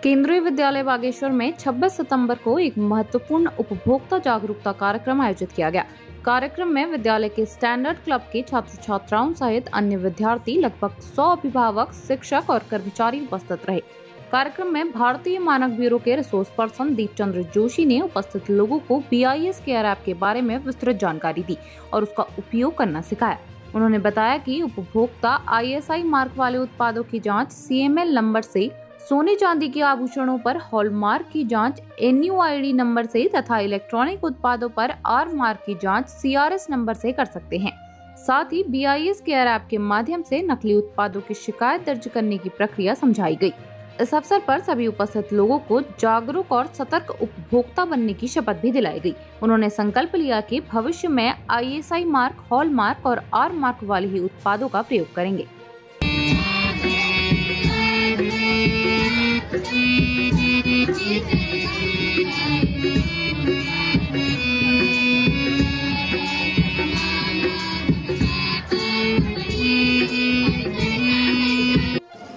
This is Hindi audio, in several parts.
केंद्रीय विद्यालय बागेश्वर में 26 सितंबर को एक महत्वपूर्ण उपभोक्ता जागरूकता कार्यक्रम आयोजित किया गया। कार्यक्रम में विद्यालय के स्टैंडर्ड क्लब के छात्र छात्राओं सहित अन्य विद्यार्थी, लगभग 100 अभिभावक, शिक्षक और कर्मचारी उपस्थित रहे। कार्यक्रम में भारतीय मानक ब्यूरो के रिसोर्स पर्सन दीपचंद्र जोशी ने उपस्थित लोगों को BIS केयर ऐप के बारे में विस्तृत जानकारी दी और उसका उपयोग करना सिखाया। उन्होंने बताया कि उपभोक्ता ISI मार्क वाले उत्पादों की जांच CML नंबर से, सोने चांदी के आभूषणों पर हॉलमार्क की जांच NUID नंबर से तथा इलेक्ट्रॉनिक उत्पादों पर R मार्क की जांच CRS नंबर से कर सकते हैं। साथ ही BIS केयर ऐप के माध्यम से नकली उत्पादों की शिकायत दर्ज करने की प्रक्रिया समझाई गई। इस अवसर पर सभी उपस्थित लोगों को जागरूक और सतर्क उपभोक्ता बनने की शपथ भी दिलाई गई। उन्होंने संकल्प लिया कि भविष्य में ISI मार्क, हॉलमार्क और R मार्क वाले ही उत्पादों का प्रयोग करेंगे।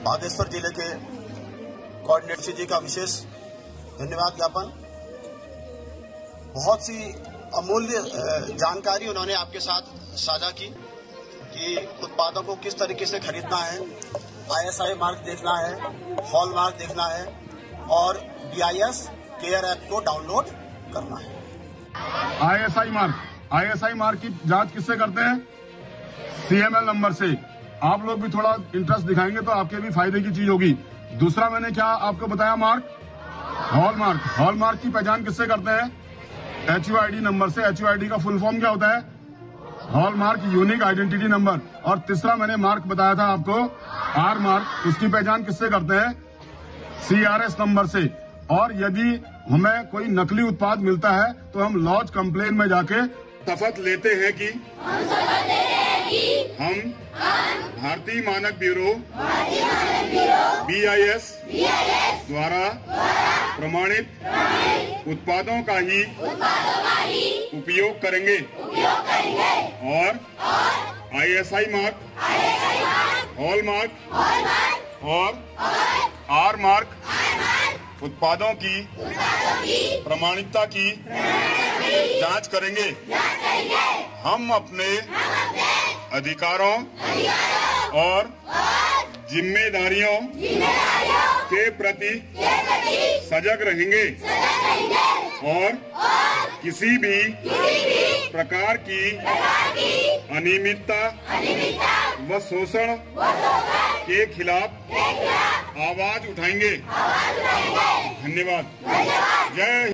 बागेश्वर जिले के कोऑर्डिनेटर जी का विशेष धन्यवाद ज्ञापन। बहुत सी अमूल्य जानकारी उन्होंने आपके साथ साझा की कि उत्पादों को किस तरीके से खरीदना है, ISI मार्क देखना है, हॉलमार्क देखना है और BIS केयर ऐप को डाउनलोड करना है। ISI मार्क की जांच किससे करते हैं? CML नंबर से। आप लोग भी थोड़ा इंटरेस्ट दिखाएंगे तो आपके भी फायदे की चीज होगी। दूसरा मैंने क्या आपको बताया, मार्क, हॉलमार्क की पहचान किससे करते हैं? HUID नंबर से। HUID का फुल फॉर्म क्या होता है? Hallmark unique identity number. और तीसरा मैंने मार्क बताया था आपको, R मार्क, उसकी पहचान किससे करते हैं? CRS नंबर से। और यदि हमें कोई नकली उत्पाद मिलता है तो हम लॉज कंप्लेन में जाके शपथ लेते हैं कि हम भारतीय मानक ब्यूरो BIS द्वारा प्रमाणित उत्पादों का ही उपयोग करेंगे और ISI मार्क, हॉलमार्क और R मार्क उत्पादों की प्रमाणिकता की जांच करेंगे। हम अपने अधिकारों और जिम्मेदारियों के प्रति सजग रहेंगे और किसी भी प्रकार की अनियमितता व शोषण के खिलाफ आवाज उठाएंगे। धन्यवाद। जय।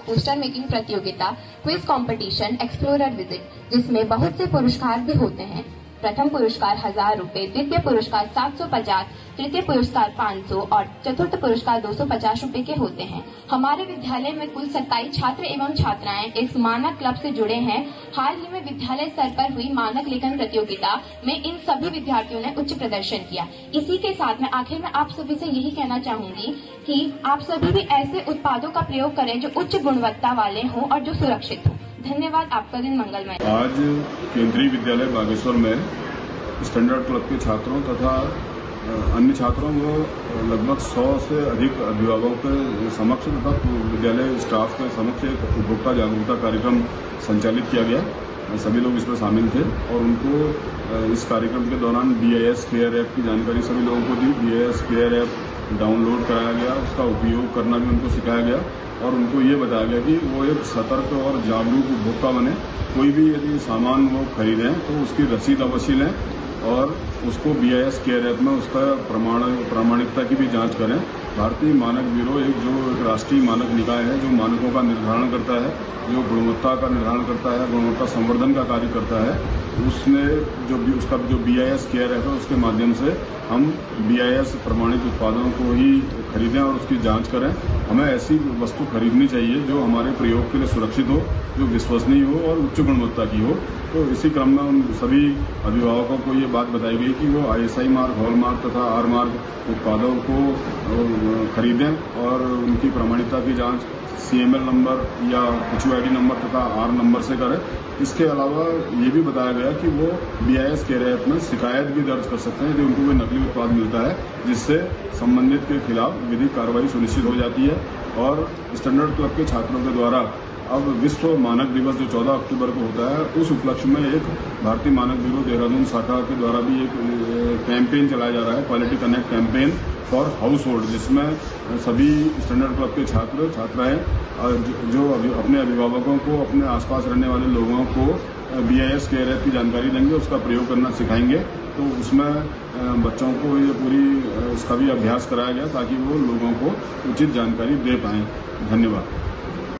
पोस्टर मेकिंग प्रतियोगिता, क्विज कंपटीशन, एक्सप्लोरर विजिट, जिसमें बहुत से पुरस्कार भी होते हैं। प्रथम पुरस्कार 1000 रुपए, द्वितीय पुरस्कार 750, तृतीय पुरस्कार 500 और चतुर्थ पुरस्कार 250 रुपए के होते हैं। हमारे विद्यालय में कुल 27 छात्र एवं छात्राएं इस मानक क्लब से जुड़े हैं। हाल ही में विद्यालय स्तर पर हुई मानक लेखन प्रतियोगिता में इन सभी विद्यार्थियों ने उच्च प्रदर्शन किया। इसी के साथ में आखिर में आप सभी से यही कहना चाहूंगी कि आप सभी भी ऐसे उत्पादों का प्रयोग करें जो उच्च गुणवत्ता वाले हों और जो सुरक्षित हों। धन्यवाद। आपका दिन मंगलमय। आज केंद्रीय विद्यालय बागेश्वर में स्टैंडर्ड क्लब के छात्रों तथा अन्य छात्रों को लगभग 100 से अधिक अभिभावकों के समक्ष तथा विद्यालय स्टाफ के समक्ष एक उपभोक्ता जागरूकता कार्यक्रम संचालित किया गया। सभी लोग इसमें शामिल थे और उनको इस कार्यक्रम के दौरान BIS केयर ऐप की जानकारी सभी लोगों को दी। BIS केयर ऐप डाउनलोड कराया गया, उसका उपयोग करना भी उनको सिखाया गया और उनको ये बताया गया कि वो एक सतर्क और जागरूक उपभोक्ता बने। कोई भी यदि सामान वो खरीदें तो उसकी रसीद अवश्य लें और उसको BIS केयर ऐप में उसका प्रामाणिकता की भी जांच करें। भारतीय मानक ब्यूरो एक राष्ट्रीय मानक निकाय है जो मानकों का निर्धारण करता है, जो गुणवत्ता का निर्धारण करता है, गुणवत्ता संवर्धन का कार्य करता है। उसने उसका जो BIS केयर ऐप है उसके माध्यम से हम BIS प्रमाणित उत्पादों को ही खरीदें और उसकी जांच करें। हमें ऐसी वस्तु खरीदनी चाहिए जो हमारे प्रयोग के लिए सुरक्षित हो, जो विश्वसनीय हो और उच्च गुणवत्ता की हो। तो इसी क्रम में उन सभी अभिभावकों को ये बात बताई गई कि वो ISI मार्क, हॉलमार्क तथा R मार्क उत्पादों को खरीदें और उनकी प्रमाणिकता की जांच CML नंबर या HUID नंबर तथा R नंबर से करें इसके अलावा ये भी बताया गया कि वो BIS केयर ऐप में शिकायत भी दर्ज कर सकते हैं यदि उनको कोई नकली उत्पाद मिलता है, जिससे संबंधित के खिलाफ विधिक कार्रवाई सुनिश्चित हो जाती है। और स्टैंडर्ड क्लब के छात्रों के द्वारा अब विश्व मानक दिवस जो 14 अक्टूबर को होता है, उस उपलक्ष्य में एक भारतीय मानक ब्यूरो देहरादून शाखा के द्वारा भी एक कैंपेन चलाया जा रहा है, quality connect campaign for house hold, जिसमें सभी स्टैंडर्ड क्लब के छात्र छात्राएं जो अपने अभिभावकों को, अपने आसपास रहने वाले लोगों को BIS केयर ऐप की जानकारी देंगे, उसका प्रयोग करना सिखाएंगे। तो उसमें बच्चों को ये पूरी उसका भी अभ्यास कराया गया ताकि वो लोगों को उचित जानकारी दे पाएं। धन्यवाद।